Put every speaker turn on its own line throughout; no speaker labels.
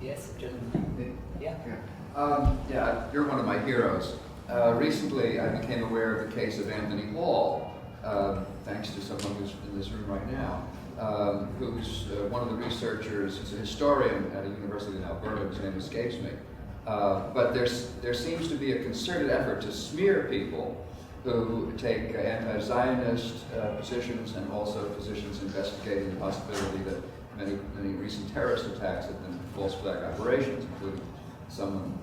Yes, gentlemen. Yeah.
Yeah, you're one of my heroes. Recently, I became aware of the case of Anthony Hall, thanks to someone who's in this room right now, who's one of the researchers. He's a historian at a university in Alberta. His name escapes me. But there seems to be a concerted effort to smear people who take anti-Zionist positions and also positions investigating the possibility that many recent terrorist attacks have been false flag operations, including someone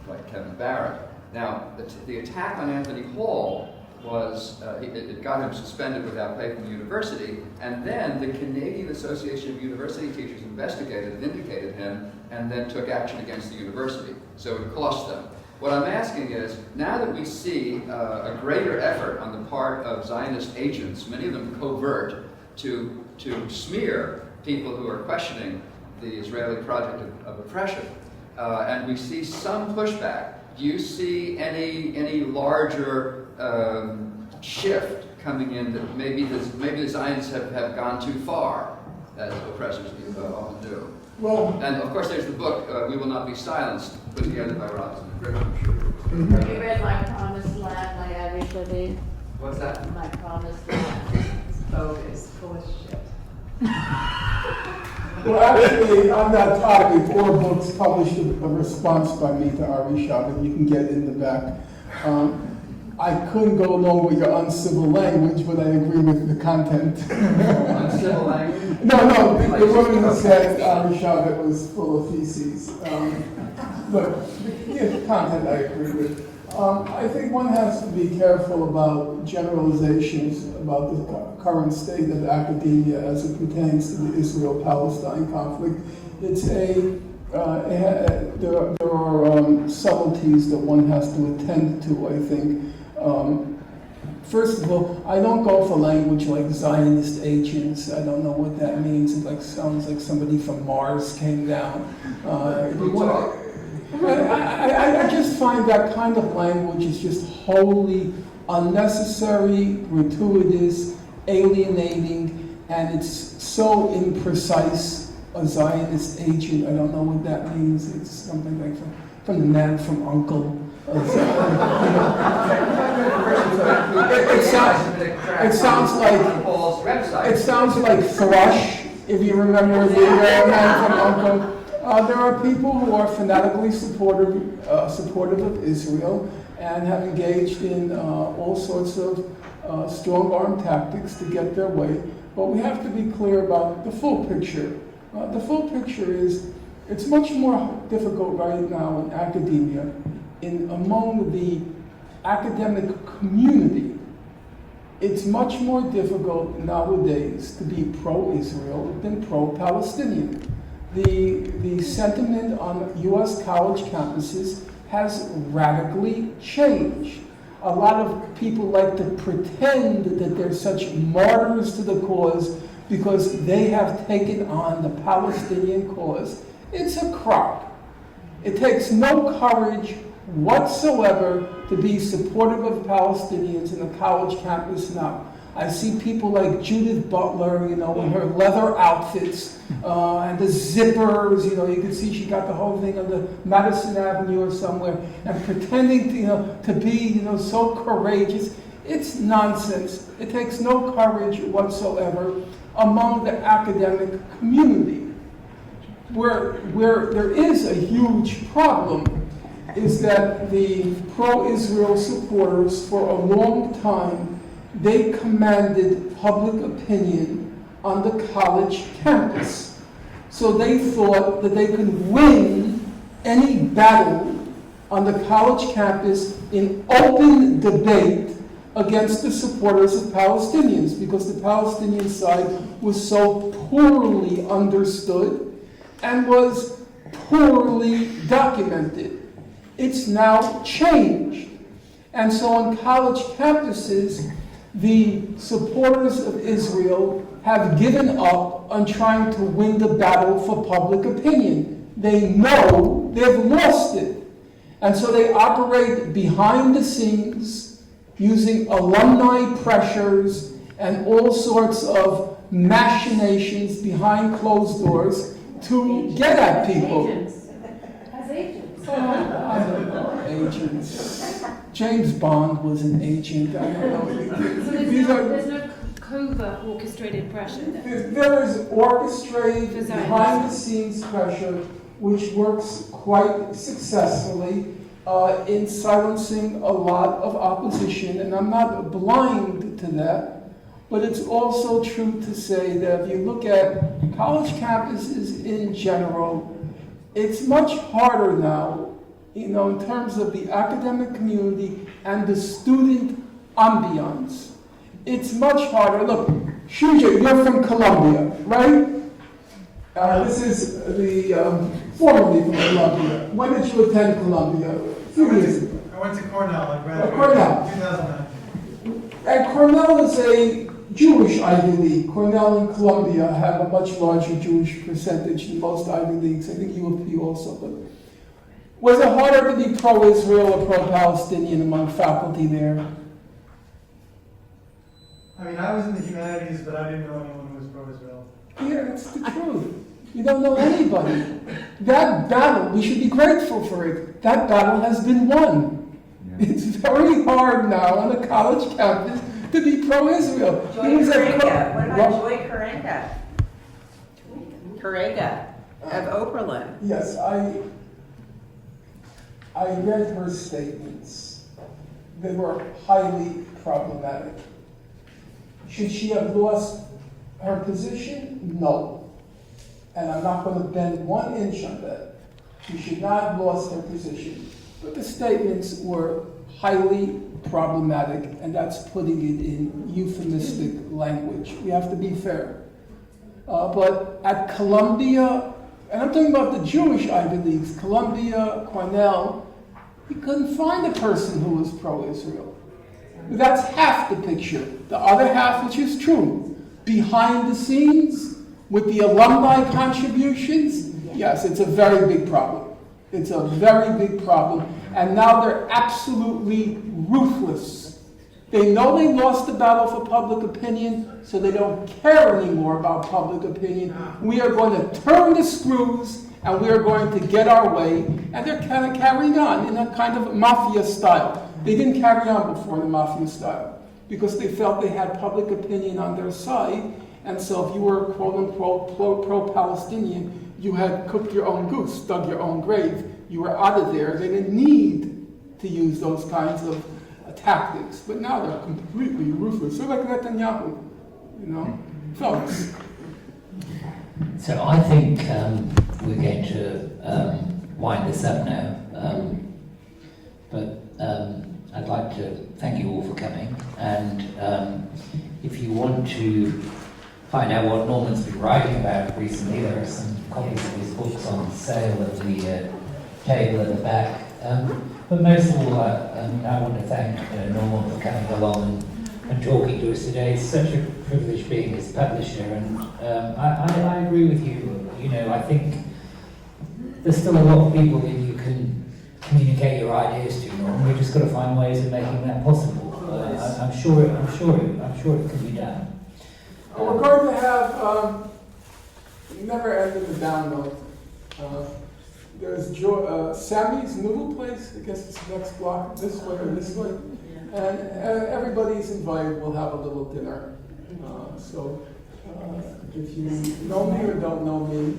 like Kevin Barrett. Now, the attack on Anthony Hall was, it got him suspended without pay from the university, and then the Canadian Association of University Teachers investigated and vindicated him, and then took action against the university. So it cost them. What I'm asking is, now that we see a greater effort on the part of Zionist agents, many of them covert, to smear people who are questioning the Israeli project of oppression, and we see some pushback, do you see any larger shift coming in that maybe the Zionists have gone too far, as oppressors often do?
Well,
and of course there's the book, We Will Not Be Silenced, put together by Robinson and Griffin, I'm sure.
Have you read My Promised Land by Irish Levy?
What's that?
My Promised Land.
It's bogus, full of shit.
well, actually, on that topic, Four Books published a response by me to Ari Shabbat. You can get it in the back. I couldn't go along with your uncivil language, but I agree with the content.
Uncivil language?
No, the woman who said Ari Shabbat was full of feces. But the content I agree with. I think one has to be careful about generalizations about the current state of academia as it pertains to the Israel-Palestine conflict. It's there are subtleties that one has to attend to, I think. First of all, I don't go for language like Zionist agents. I don't know what that means. It sounds like somebody from Mars came down. I just find that kind of language is just wholly unnecessary, gratuitous, alienating, and it's so imprecise. A Zionist agent, I don't know what that means. It's something like from the man from U.N.C.L.E. It sounds like thrush, if you remember the man from U.N.C.L.E. There are people who are fanatically supportive of Israel and have engaged in all sorts of strong-arm tactics to get their way. But we have to be clear about the full picture. The full picture is it's much more difficult right now in academia, among the academic community. It's much more difficult nowadays to be pro-Israel than pro-Palestinian. The sentiment on U.S. college campuses has radically changed. A lot of people like to pretend that they're such martyrs to the cause because they have taken on the Palestinian cause. It's a crock. It takes no courage whatsoever to be supportive of Palestinians in a college campus now. I see people like Judith Butler, in her leather outfits and the zippers. You can see she got the whole thing on the Madison Avenue or somewhere, and pretending to be so courageous. It's nonsense. It takes no courage whatsoever among the academic community. Where there is a huge problem is that the pro-Israel supporters for a long time, they commanded public opinion on the college campus. So they thought that they could win any battle on the college campus in open debate against the supporters of Palestinians, because the Palestinian side was so poorly understood and was poorly documented. It's now changed. And so on college campuses, the supporters of Israel have given up on trying to win the battle for public opinion. They know they've lost it. And so they operate behind the scenes using alumni pressures and all sorts of machinations behind closed doors to get at people. I don't know, agents. James Bond was an agent, I don't know.
So there's no covert orchestrated pressure then?
There is orchestrated, behind-the-scenes pressure, which works quite successfully in silencing a lot of opposition, and I'm not blind to that. But it's also true to say that if you look at college campuses in general, it's much harder now, in terms of the academic community and the student ambiance. It's much harder. Look, Shuja, you're from Columbia, right? This is the formerly from Columbia. When did you attend Columbia? A few years ago.
I went to Cornell. I graduated
Cornell.
in 2009.
And Cornell is a Jewish Ivy League. Cornell and Columbia have a much larger Jewish percentage than most Ivy Leagues. I think U.N.C.L.E. also. But was it harder to be pro-Israel or pro-Palestinian among faculty there?
I mean, I was in the humanities, but I didn't know anyone who was pro-Israel.
Yeah, that's the truth. You don't know anybody. That battle, we should be grateful for it. That battle has been won. Yeah. It's very hard now on a college campus to be pro-Israel.
Joy Karega. What about Joy Karega? Karega of Oberlin.
Yes, I read her statements. They were highly problematic. Should she have lost her position? No. And I'm not going to bend 1 inch on that. She should not have lost her position. But the statements were highly problematic, and that's putting it in euphemistic language. We have to be fair. But at Columbia, and I'm talking about the Jewish Ivy Leagues, Columbia, Cornell, you couldn't find a person who was pro-Israel. That's half the picture. The other half, which is true, behind the scenes, with the alumni contributions, yes, it's a very big problem. It's a very big problem. And now they're absolutely ruthless. They know they lost the battle for public opinion, so they don't care anymore about public opinion. We are going to turn the screws, and we are going to get our way. And they're kind of carrying on in a kind of mafia style. They didn't carry on before the mafia style, because they felt they had public opinion on their side. And so if you were, quote-unquote, pro-Palestinian, you had cooked your own goose, dug your own grave. You were out of there. They didn't need to use those kinds of tactics. But now they're completely ruthless. They're like Netanyahu, Felix.
So I think we're going to wind this up now. But I'd like to thank you all for coming. And if you want to find out what Norman's been writing about recently, there are some copies of his books on sale at the table at the back. But most of all, I want to thank Norman for coming along and talking to us today. It's such a privilege being his publisher, and I agree with you. I think there's still a lot of people that you can communicate your ideas to, Norman. We've just got to find ways of making that possible. I'm sure it can be done.
We're going to have never ending the download. There's Sammy's noodle place. I guess it's the next block, this way or this way. And everybody's invited. We'll have a little dinner. So if you know me or don't know me,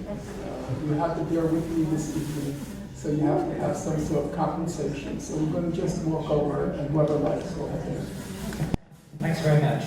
you have to bear with me this evening. So you have to have some sort of compensation. So we're going to just walk over and whoever likes will have dinner.
Thanks very much.